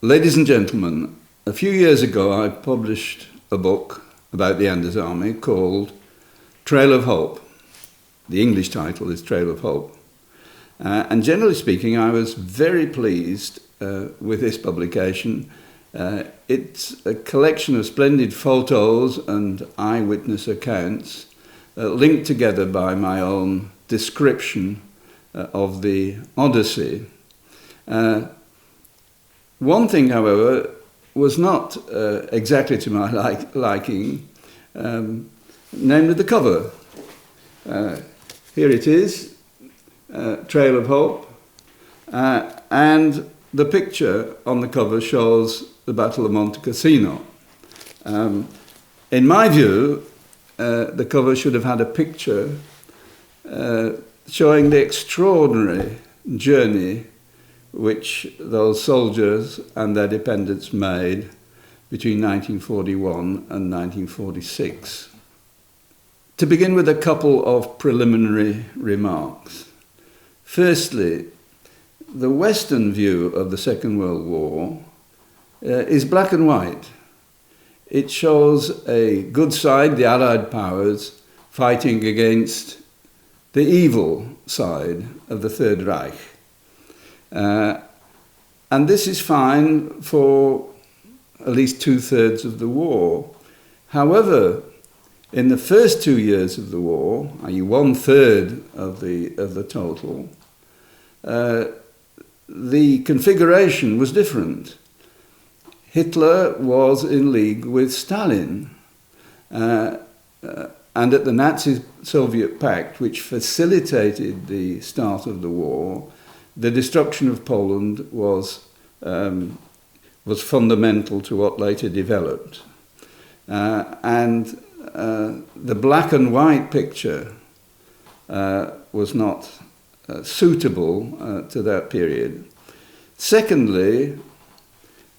Ladies and gentlemen, a few years ago I published a book about the Andes Army called Trail of Hope. The English title is Trail of Hope. And generally speaking, I was very pleased with this publication. It's a collection of splendid photos and eyewitness accounts linked together by my own description of the Odyssey. One thing, however, was not exactly to my liking, namely the cover. Here it is, Trail of Hope, and the picture on the cover shows the Battle of Monte Cassino. In my view, the cover should have had a picture showing the extraordinary journey which those soldiers and their dependents made between 1941 and 1946. To begin with a couple of preliminary remarks. Firstly, the Western view of the Second World War is black and white. It shows a good side, the Allied powers, fighting against the evil side of the Third Reich. And this is fine for at least 2/3 of the war. However, in the first 2 years of the war, i.e. 1/3 of the total, the configuration was different. Hitler was in league with Stalin, and at the Nazi-Soviet pact, which facilitated the start of the war, the destruction of Poland was fundamental to what later developed. And the black and white picture was not suitable to that period. Secondly,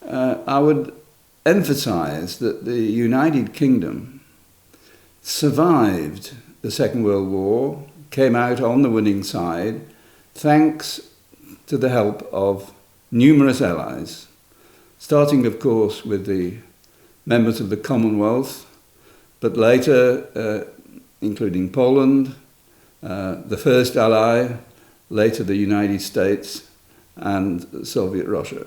I would emphasize that the United Kingdom survived the Second World War, came out on the winning side, thanks to the help of numerous allies, starting, of course, with the members of the Commonwealth, but later, including Poland, the first ally, later the United States, and Soviet Russia.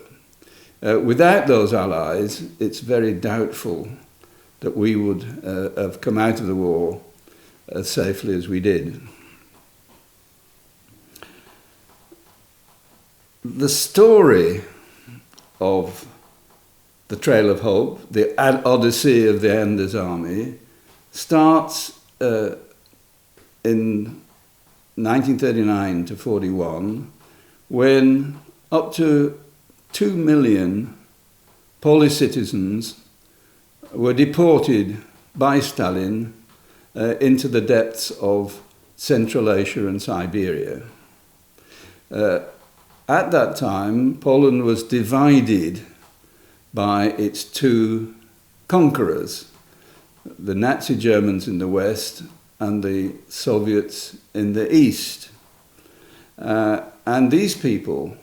Without those allies, it's very doubtful that we would have come out of the war as safely as we did. The story of the Trail of Hope, the Odyssey of the Andes Army, starts in 1939 to 41, when up to 2 million Polish citizens were deported by Stalin into the depths of Central Asia and Siberia. At that time, Poland was divided by its two conquerors, the Nazi Germans in the west and the Soviets in the east. And these people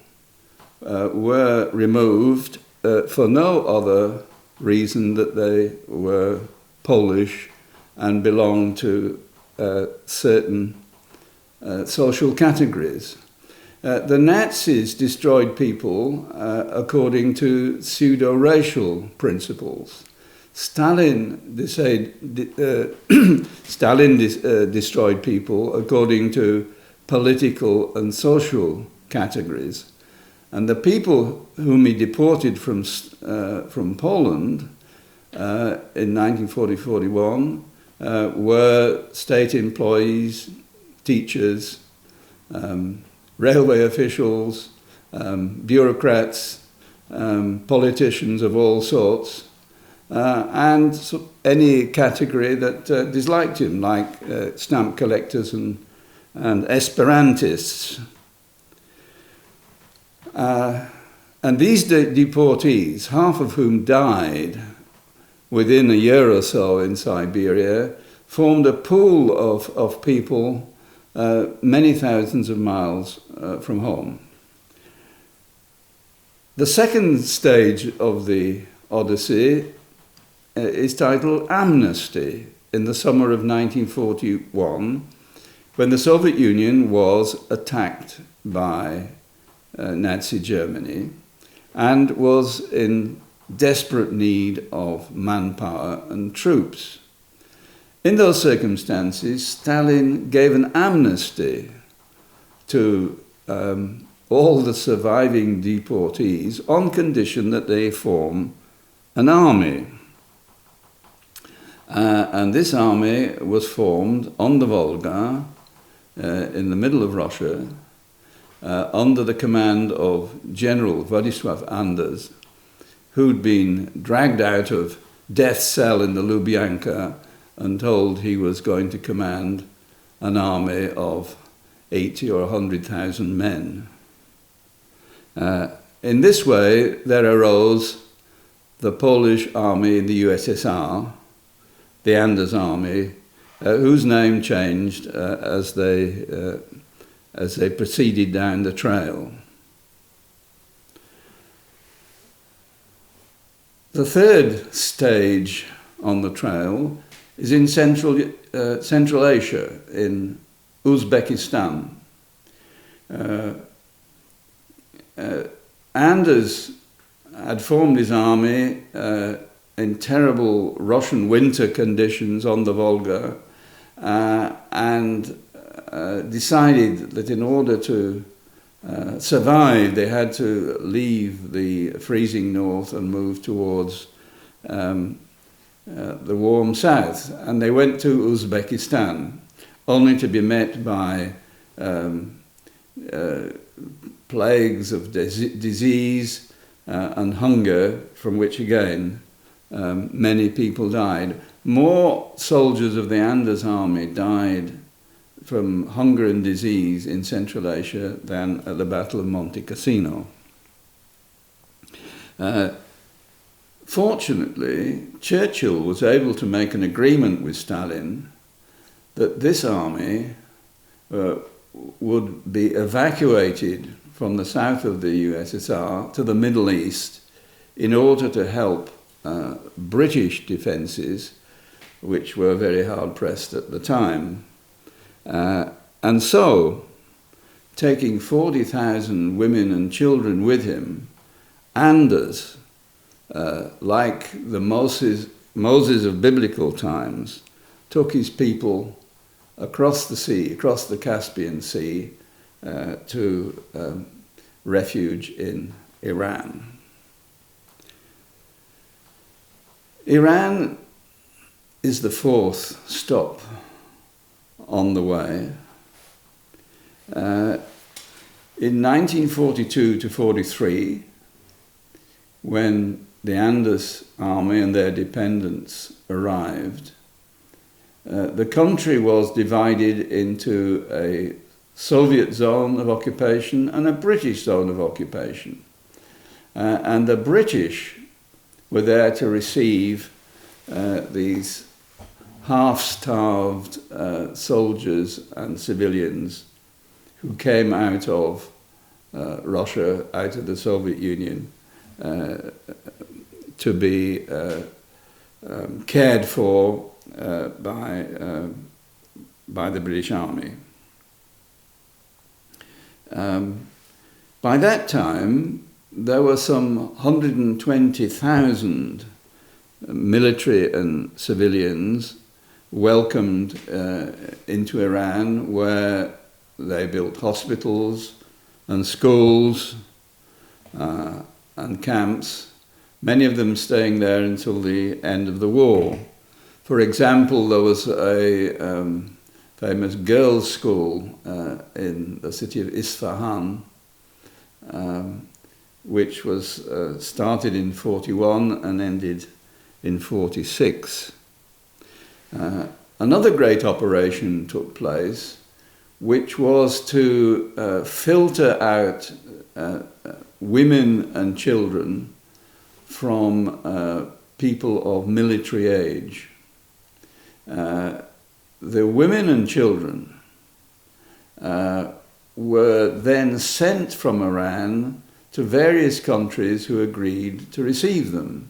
were removed for no other reason that they were Polish and belonged to certain social categories. The Nazis destroyed people according to pseudo-racial principles. Stalin destroyed people according to political and social categories. And the people whom he deported from Poland in 1940-41 were state employees, teachers, railway officials, bureaucrats, politicians of all sorts, and any category that disliked him, like stamp collectors and Esperantists. And these deportees, half of whom died within a year or so in Siberia, formed a pool of people many thousands of miles from home. The second stage of the Odyssey is titled Amnesty, in the summer of 1941, when the Soviet Union was attacked by Nazi Germany and was in desperate need of manpower and troops. In those circumstances, Stalin gave an amnesty to all the surviving deportees on condition that they form an army. And this army was formed on the Volga, in the middle of Russia, under the command of General Władysław Anders, who'd been dragged out of death's cell in the Lubyanka and told he was going to command an army of 80 or 100,000 men. In this way, there arose the Polish army in the USSR, the Anders army, whose name changed as they proceeded down the trail. The third stage on the trail is in Central Asia, in Uzbekistan. Anders had formed his army in terrible Russian winter conditions on the Volga, and decided that in order to survive, they had to leave the freezing north and move towards the warm south. And they went to Uzbekistan, only to be met by plagues of disease and hunger, from which again many people died. More soldiers of the Anders army died from hunger and disease in Central Asia than at the Battle of Monte Cassino. Fortunately, Churchill was able to make an agreement with Stalin that this army would be evacuated from the south of the USSR to the Middle East in order to help British defences, which were very hard-pressed at the time. And so, taking 40,000 women and children with him, Anders, like the Moses of biblical times, took his people across the sea, across the Caspian Sea, to refuge in Iran. Iran is the fourth stop on the way. In 1942 to 43, when the Anders army and their dependents arrived, the country was divided into a Soviet zone of occupation and a British zone of occupation. And the British were there to receive these half-starved soldiers and civilians who came out of Russia, out of the Soviet Union, to be cared for by the British Army. By that time, there were some 120,000 military and civilians welcomed into Iran, where they built hospitals and schools and camps, many of them staying there until the end of the war. For example, there was a famous girls' school in the city of Isfahan, which was started in 41 and ended in 46. Another great operation took place, which was to filter out women and children from people of military age. The women and children were then sent from Iran to various countries who agreed to receive them.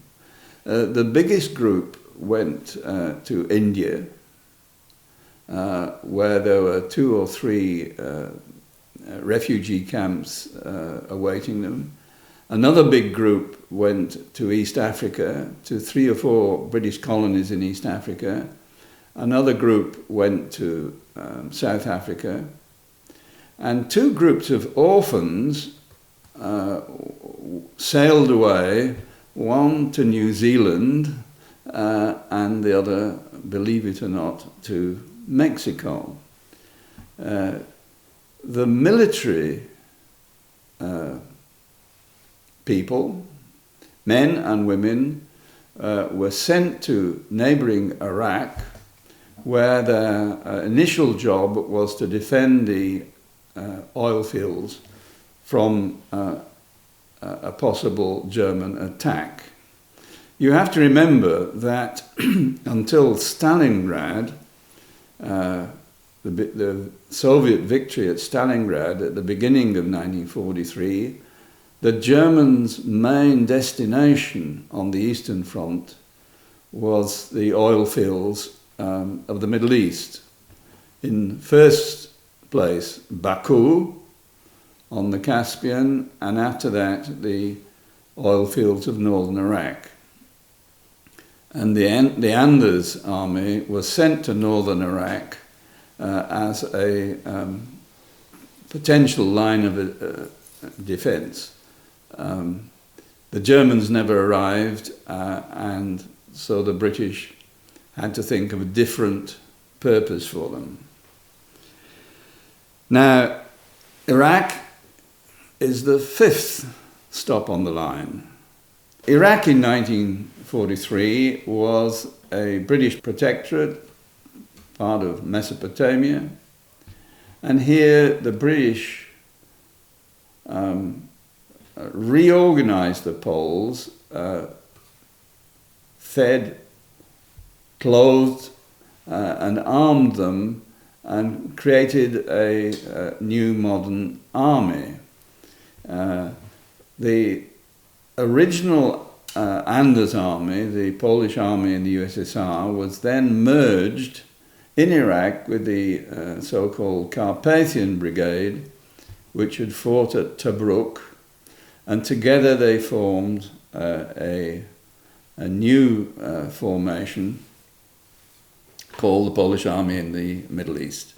The biggest group went to India, where there were 2 or 3 refugee camps awaiting them. Another big group went to East Africa, to 3 or 4 British colonies in East Africa. Another group went to South Africa. And 2 groups of orphans sailed away, one to New Zealand and the other, believe it or not, to Mexico. The military people, men and women, were sent to neighbouring Iraq, where their initial job was to defend the oil fields from a possible German attack. You have to remember that until Stalingrad, the Soviet victory at Stalingrad at the beginning of 1943, the Germans' main destination on the Eastern Front was the oil fields of the Middle East. In first place, Baku on the Caspian, and after that, the oil fields of northern Iraq. And the Anders army was sent to northern Iraq as a potential line of defense. The Germans never arrived, and so the British had to think of a different purpose for them. Now, Iraq is the 5th stop on the line. Iraq in 1943 was a British protectorate, part of Mesopotamia, and here the British reorganized the Poles, fed, clothed, and armed them, and created a new modern army. The original Anders army, the Polish army in the USSR, was then merged in Iraq with the so-called Carpathian Brigade, which had fought at Tobruk, and together they formed a new formation called the Polish Army in the Middle East.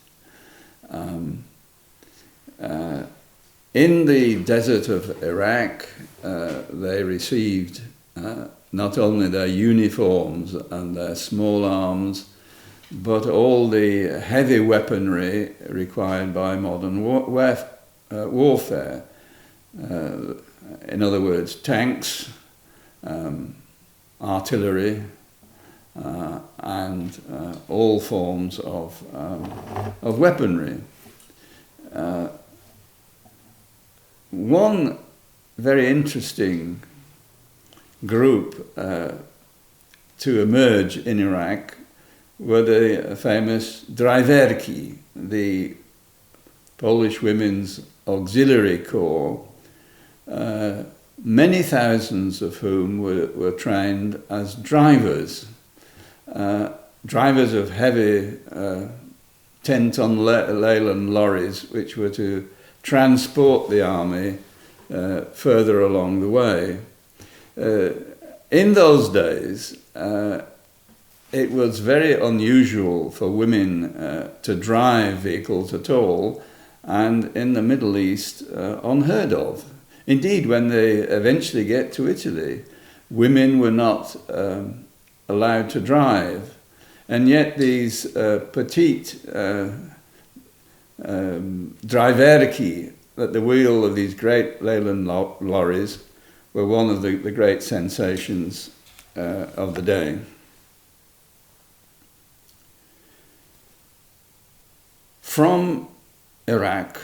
In the desert of Iraq, they received not only their uniforms and their small arms, but all the heavy weaponry required by modern warfare. In other words, tanks, artillery, and all forms of weaponry. One very interesting group to emerge in Iraq were the famous draiverki, the Polish Women's Auxiliary Corps, many thousands of whom were trained as drivers, drivers of heavy 10-ton Leyland lorries, which were to transport the army further along the way. In those days, it was very unusual for women to drive vehicles at all, and in the Middle East, unheard of. Indeed, when they eventually get to Italy, women were not allowed to drive, and yet these petite draiverki at the wheel of these great Leyland lorries were one of the great sensations of the day. From Iraq,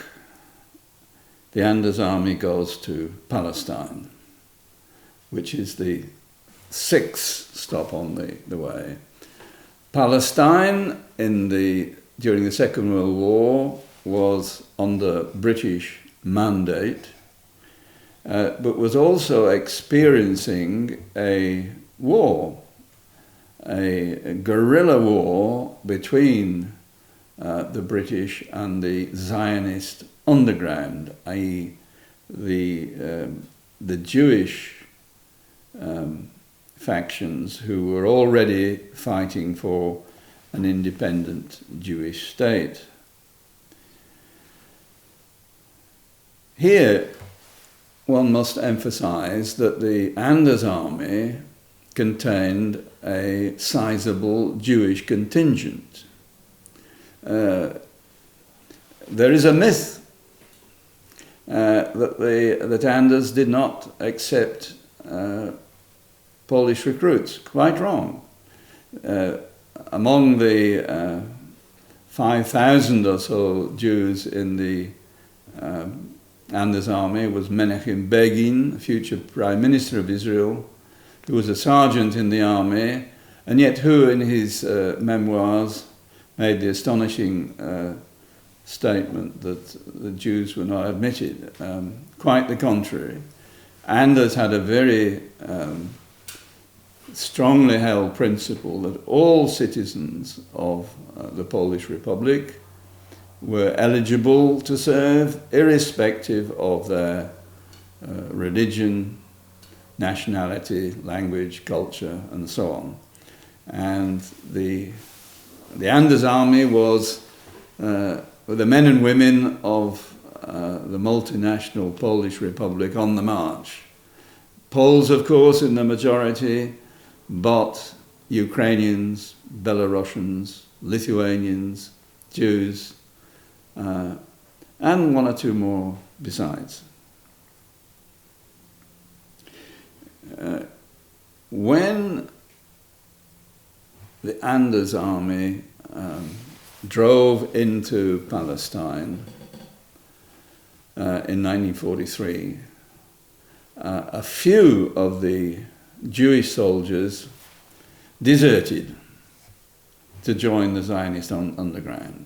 the Anders army goes to Palestine, which is the 6th stop on the way. Palestine, during the Second World War, was under British mandate, but was also experiencing a war, a guerrilla war between the British and the Zionist underground, i.e. the Jewish factions who were already fighting for an independent Jewish state. Here, one must emphasize that the Anders army contained a sizable Jewish contingent. There is a myth that Anders did not accept Polish recruits. Quite wrong. Among the 5,000 or so Jews in the Anders army was Menachem Begin, future Prime Minister of Israel, who was a sergeant in the army, and yet who in his memoirs made the astonishing statement that the Jews were not admitted. Quite the contrary. Anders had a very strongly held principle that all citizens of the Polish Republic were eligible to serve, irrespective of their religion, nationality, language, culture, and so on. And the Anders army was the men and women of the multinational Polish Republic on the march. Poles, of course, in the majority, but Ukrainians, Belarusians, Lithuanians, Jews, and one or two more besides. When the Anders army drove into Palestine in 1943, a few of the Jewish soldiers deserted to join the Zionist underground.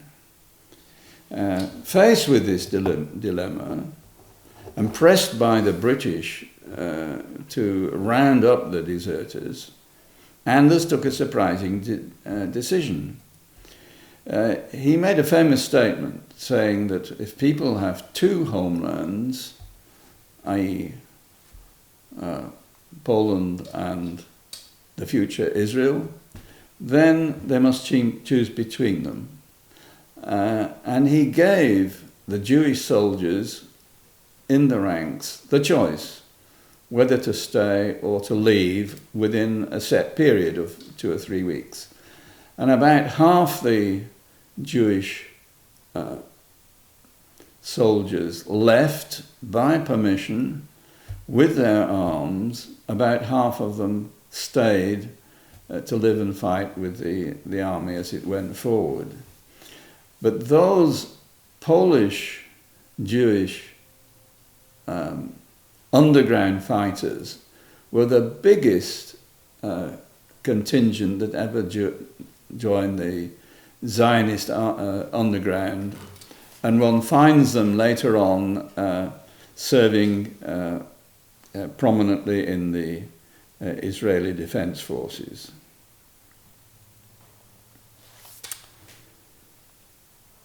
Faced with this dilemma, and pressed by the British to round up the deserters, Anders took a surprising decision. He made a famous statement saying that if people have two homelands, i.e. Poland and the future Israel, then they must choose between them. And he gave the Jewish soldiers in the ranks the choice whether to stay or to leave within a set period of 2 or 3 weeks. And about half the Jewish soldiers left by permission with their arms. About half of them stayed to live and fight with the army as it went forward. But those Polish Jewish underground fighters were the biggest contingent that ever joined the Zionist underground, and one finds them later on serving prominently in the Israeli Defense Forces.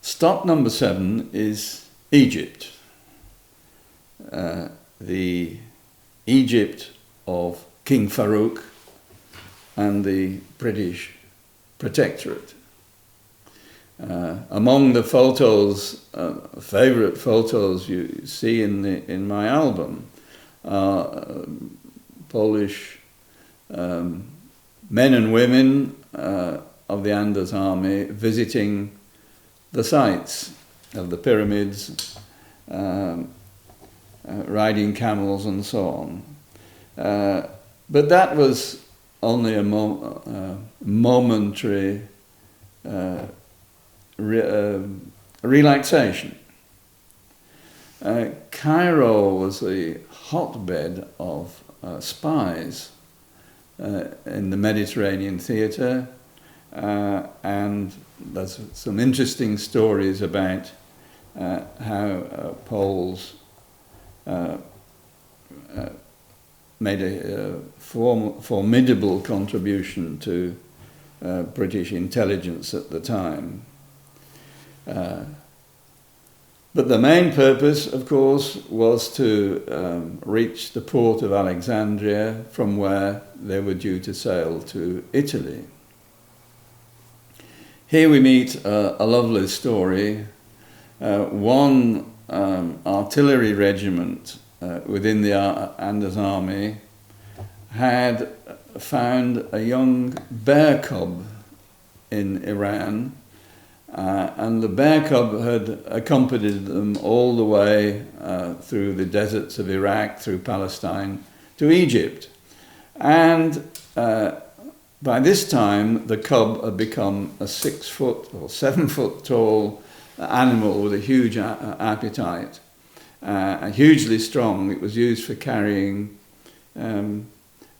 Stop number 7 is Egypt. The Egypt of King Farouk and the British Protectorate. Among the photos, favourite photos you see in my album, Polish men and women of the Anders army visiting the sites of the pyramids, riding camels and so on. But that was only a momentary relaxation. Cairo was the hotbed of spies in the Mediterranean theatre, and there's some interesting stories about how Poles made a formidable contribution to British intelligence at the time. But the main purpose, of course, was to reach the port of Alexandria, from where they were due to sail to Italy. Here we meet a lovely story. One artillery regiment within the Anders army had found a young bear cub in Iran, and the bear cub had accompanied them all the way through the deserts of Iraq, through Palestine, to Egypt. And by this time, the cub had become a 6 foot or 7 foot tall animal with a huge appetite, and hugely strong. It was used for carrying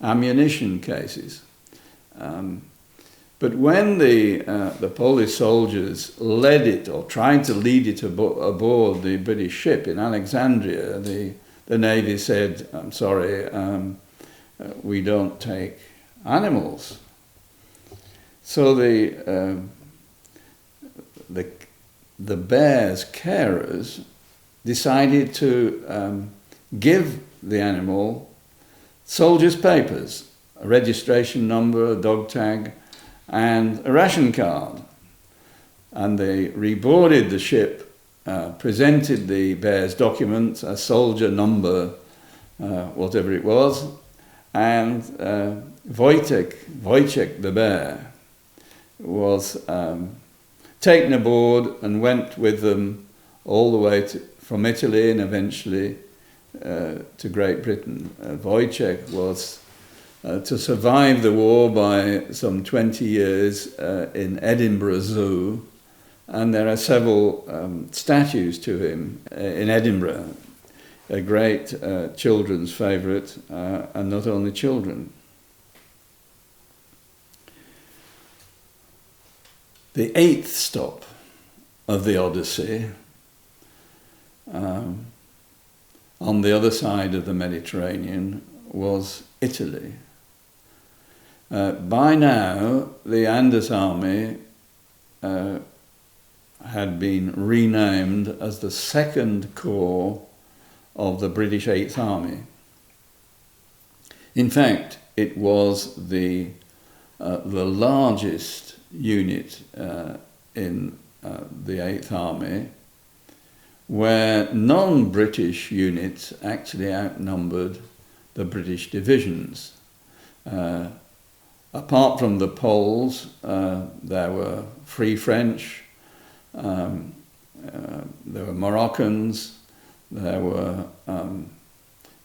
ammunition cases. But when the Polish soldiers led it, or tried to lead it aboard the British ship in Alexandria, the Navy said, "I'm sorry, we don't take animals." So the bear's carers decided to give the animal soldiers' papers, a registration number, a dog tag, and a ration card. And they reboarded the ship, presented the bear's documents, a soldier number, whatever it was, and Wojciech the Bear was taken aboard and went with them all the way from Italy and eventually to Great Britain. Wojciech was to survive the war by some 20 years in Edinburgh Zoo, and there are several statues to him in Edinburgh, a great children's favourite, and not only children. The 8th stop of the Odyssey, on the other side of the Mediterranean, was Italy. By now, the Anders army had been renamed as the 2nd Corps of the British 8th Army. In fact, it was the largest unit in the 8th Army, where non-British units actually outnumbered the British divisions. Apart from the Poles, there were Free French, there were Moroccans, there were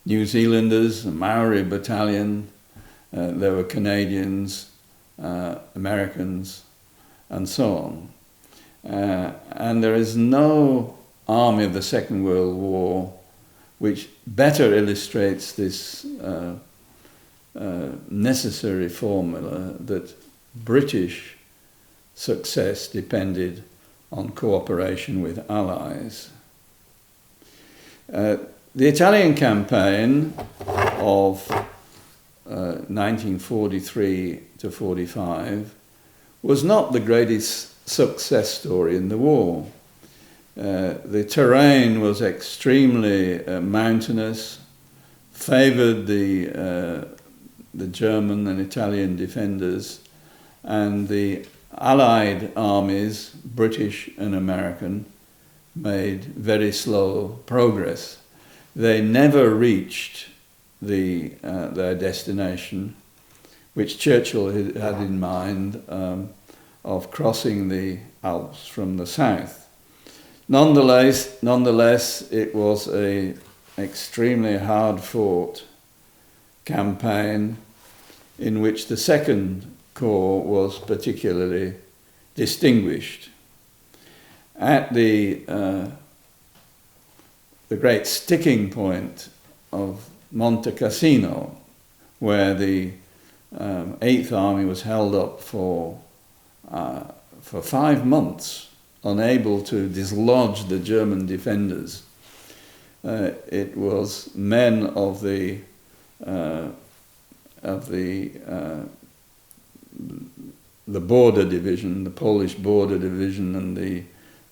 New Zealanders, a Maori battalion, there were Canadians, Americans, and so on. And there is no army of the Second World War which better illustrates this necessary formula that British success depended on cooperation with allies. The Italian campaign of 1943 to 45 was not the greatest success story in the war. The terrain was extremely mountainous, favoured the German and Italian defenders, and the Allied armies, British and American, made very slow progress. They never reached their destination, which Churchill had in mind, of crossing the Alps from the south. Nonetheless, it was an extremely hard-fought campaign in which the Second Corps was particularly distinguished. At the great sticking point of Monte Cassino, where the 8th Army was held up for 5 months, unable to dislodge the German defenders, It was men of the border division, the Polish border division, and the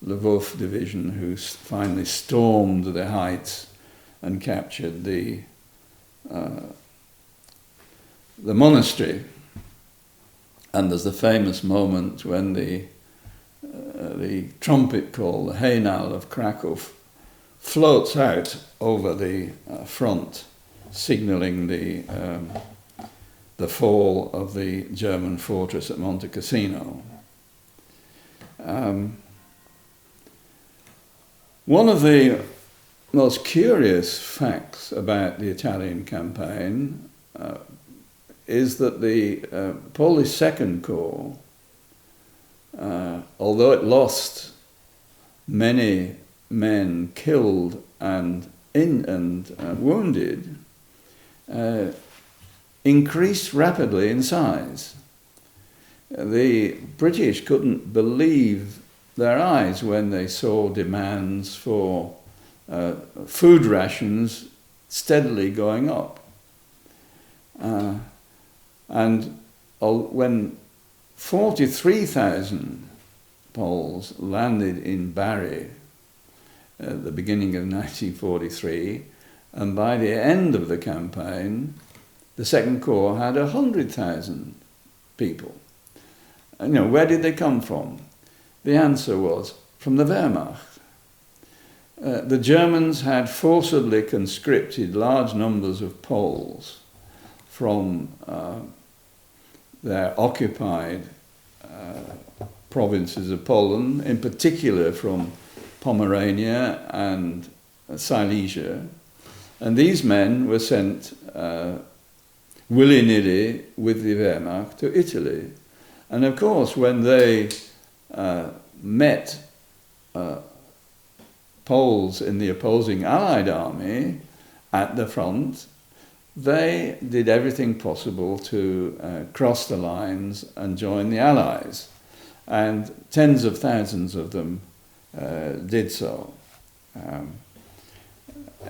Lvov division, who finally stormed the heights and captured the monastery. And there's the famous moment when the trumpet call, the Hejnal of Krakow, floats out over the front, signalling the fall of the German fortress at Monte Cassino. One of the most curious facts about the Italian campaign is that the Polish Second Corps, although it lost many men killed and wounded, increased rapidly in size. The British couldn't believe their eyes when they saw demands for food rations steadily going up. And when 43,000 Poles landed in Bari at the beginning of 1943, and by the end of the campaign, the Second Corps had 100,000 people. And, where did they come from? The answer was from the Wehrmacht. The Germans had forcibly conscripted large numbers of Poles from their occupied provinces of Poland, in particular from Pomerania and Silesia. And these men were sent willy-nilly with the Wehrmacht to Italy. And of course, when they met Poles in the opposing Allied army at the front, they did everything possible to cross the lines and join the Allies. And tens of thousands of them did so.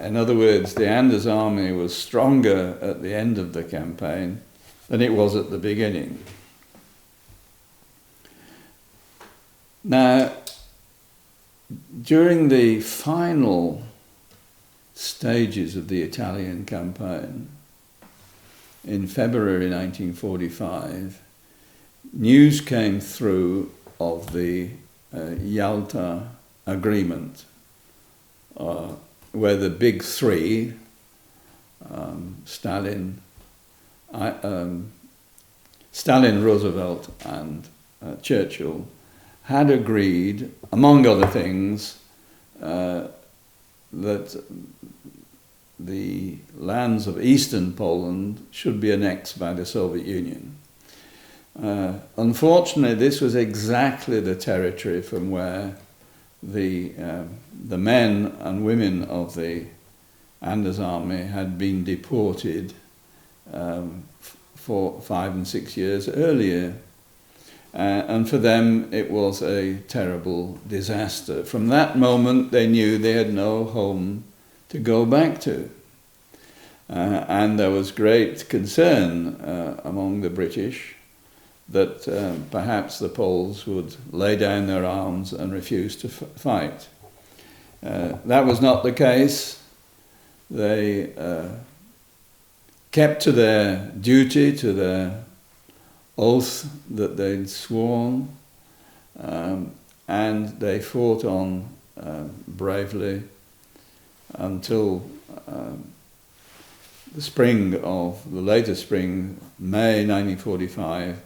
In other words, the Anders army was stronger at the end of the campaign than it was at the beginning. Now, during the final stages of the Italian campaign, in February 1945, news came through of the Yalta Agreement, where the big three, Stalin, Roosevelt, and Churchill, had agreed, among other things, that the lands of eastern Poland should be annexed by the Soviet Union. Unfortunately, this was exactly the territory from where the men and women of the Anders army had been deported for 5 and 6 years earlier. And for them, it was a terrible disaster. From that moment, they knew they had no home to go back to. And there was great concern among the British that perhaps the Poles would lay down their arms and refuse to fight. That was not the case. They kept to their duty, to their oath that they'd sworn, and they fought on bravely until the later spring, May 1945,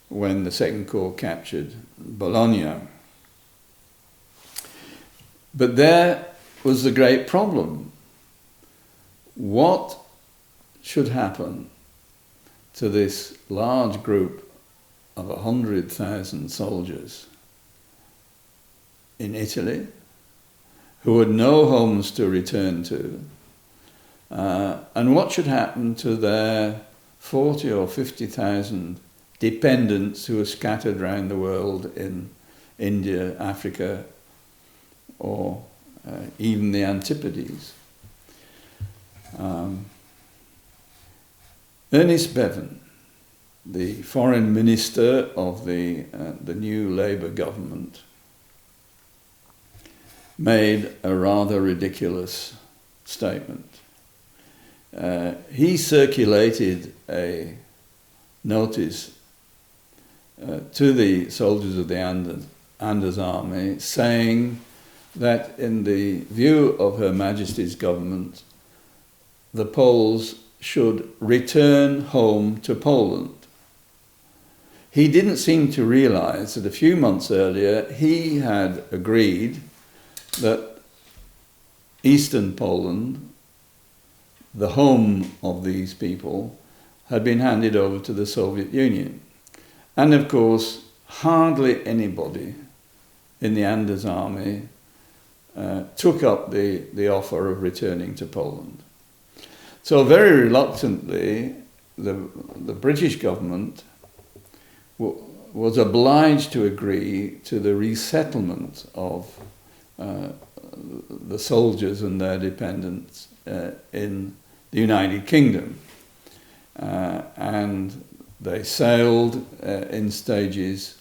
when the Second Corps captured Bologna. But there was the great problem. What should happen to this large group of 100,000 soldiers in Italy who had no homes to return to, and what should happen to their 40 or 50,000 dependents who were scattered around the world in India, Africa, or even the Antipodes. Ernest Bevin, the foreign minister of the new Labour government, made a rather ridiculous statement. He circulated a notice to the soldiers of the Anders Army saying that in the view of Her Majesty's government, the Poles should return home to Poland. He didn't seem to realise that a few months earlier he had agreed that Eastern Poland, the home of these people, had been handed over to the Soviet Union. And of course, hardly anybody in the Anders Army took up the offer of returning to Poland. So very reluctantly, the British government was obliged to agree to the resettlement of the soldiers and their dependents in the United Kingdom. And they sailed in stages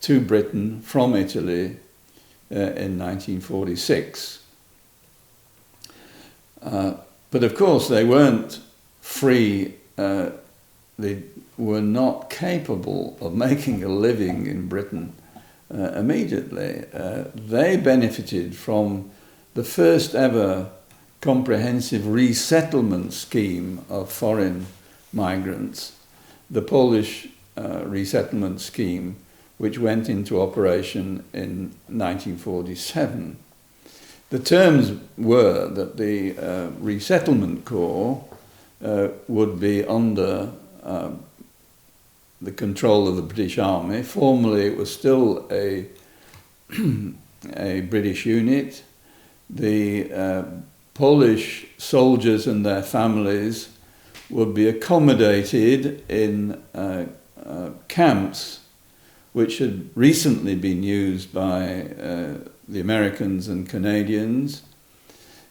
to Britain from Italy in 1946. But of course they weren't free, they were not capable of making a living in Britain immediately. They benefited from the first ever comprehensive resettlement scheme of foreign migrants, the Polish resettlement scheme, which went into operation in 1947. The terms were that the Resettlement Corps would be under the control of the British Army. Formerly it was still a British unit. The Polish soldiers and their families would be accommodated in camps which had recently been used by the Americans and Canadians.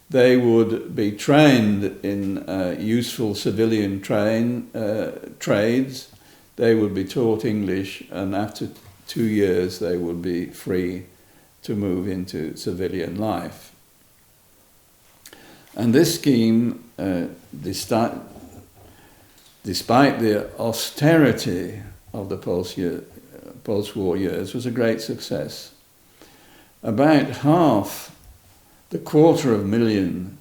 They would be trained in useful civilian trades. They would be taught English, and after 2 years they would be free to move into civilian life. And this scheme, despite the austerity of the post-war years, was a great success. About half, the 250,000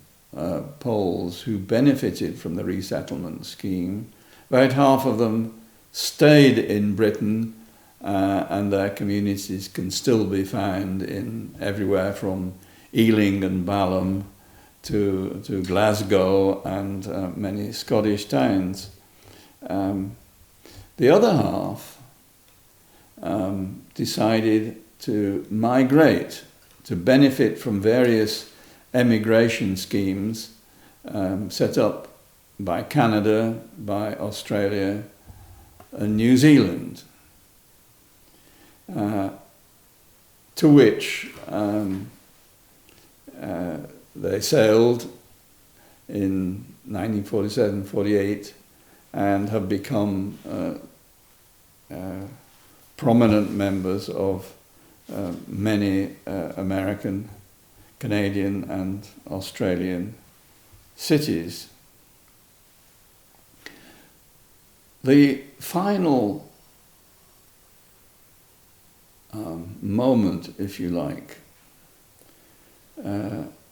Poles who benefited from the resettlement scheme, about half of them stayed in Britain, and their communities can still be found in everywhere from Ealing and Balham to Glasgow and many Scottish towns. The other half decided to migrate, to benefit from various emigration schemes set up by Canada, by Australia and New Zealand, to which they sailed in 1947-48 and have become prominent members of many American, Canadian and Australian cities. The final moment, if you like,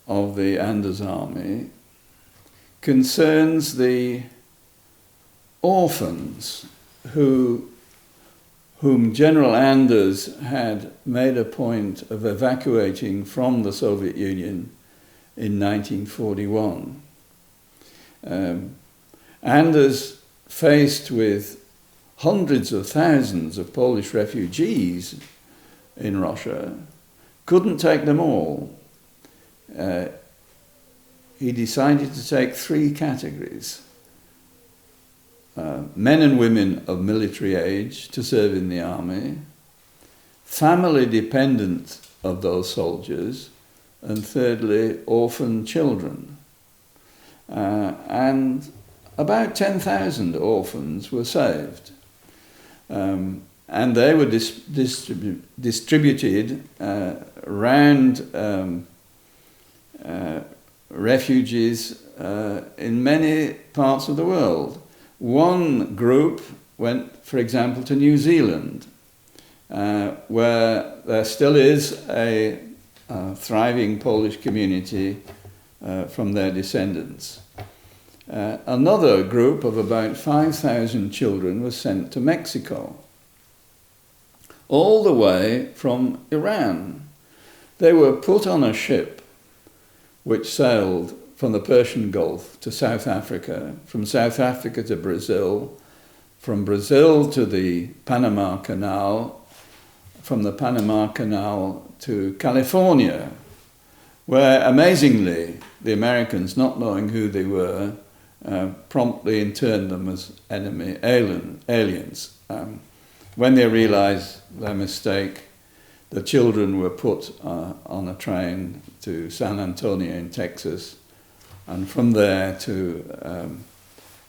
of the Anders Army concerns the orphans whom General Anders had made a point of evacuating from the Soviet Union in 1941. Anders, faced with hundreds of thousands of Polish refugees in Russia, couldn't take them all. He decided to take 3 categories. Men and women of military age to serve in the army, family dependent of those soldiers, and thirdly, orphan children. And about 10,000 orphans were saved. And they were distributed around refugees in many parts of the world. One group went, for example, to New Zealand, where there still is a thriving Polish community from their descendants. Another group of about 5,000 children was sent to Mexico, all the way from Iran. They were put on a ship which sailed from the Persian Gulf to South Africa, from South Africa to Brazil, from Brazil to the Panama Canal, from the Panama Canal to California, where amazingly the Americans, not knowing who they were, promptly interned them as enemy aliens. When they realized their mistake, the children were put on a train to San Antonio in Texas, and from there to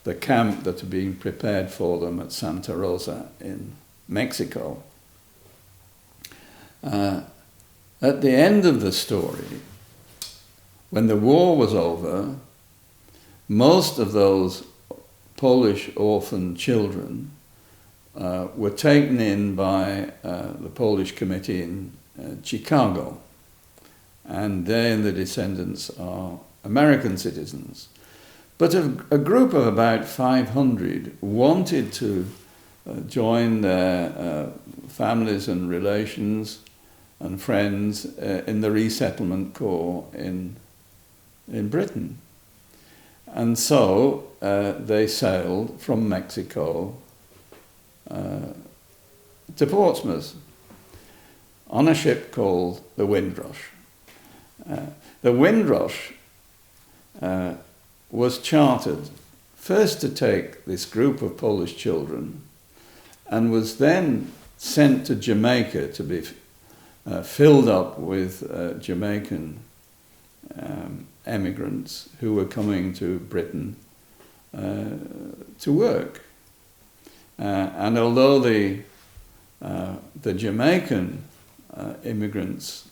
the camp that had been prepared for them at Santa Rosa in Mexico. At the end of the story, when the war was over, most of those Polish orphan children were taken in by the Polish committee in Chicago, and they and the descendants are American citizens. But a group of about 500 wanted to join their families and relations and friends in the Resettlement Corps in Britain. And so they sailed from Mexico to Portsmouth on a ship called the Windrush. The Windrush was chartered first to take this group of Polish children and was then sent to Jamaica to be filled up with Jamaican emigrants who were coming to Britain to work. And although the Jamaican immigrants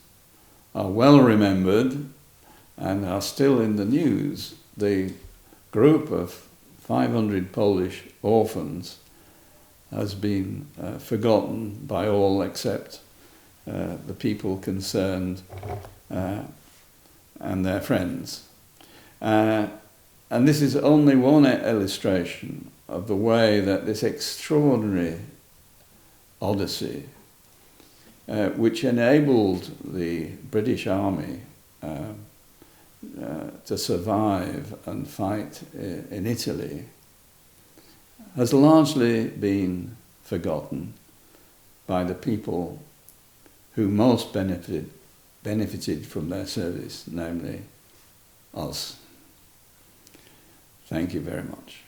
are well remembered and are still in the news, the group of 500 Polish orphans has been forgotten by all except the people concerned and their friends. And this is only one illustration of the way that this extraordinary Odyssey, which enabled the British Army to survive and fight in Italy, has largely been forgotten by the people who most benefited from their service, namely us. Thank you very much.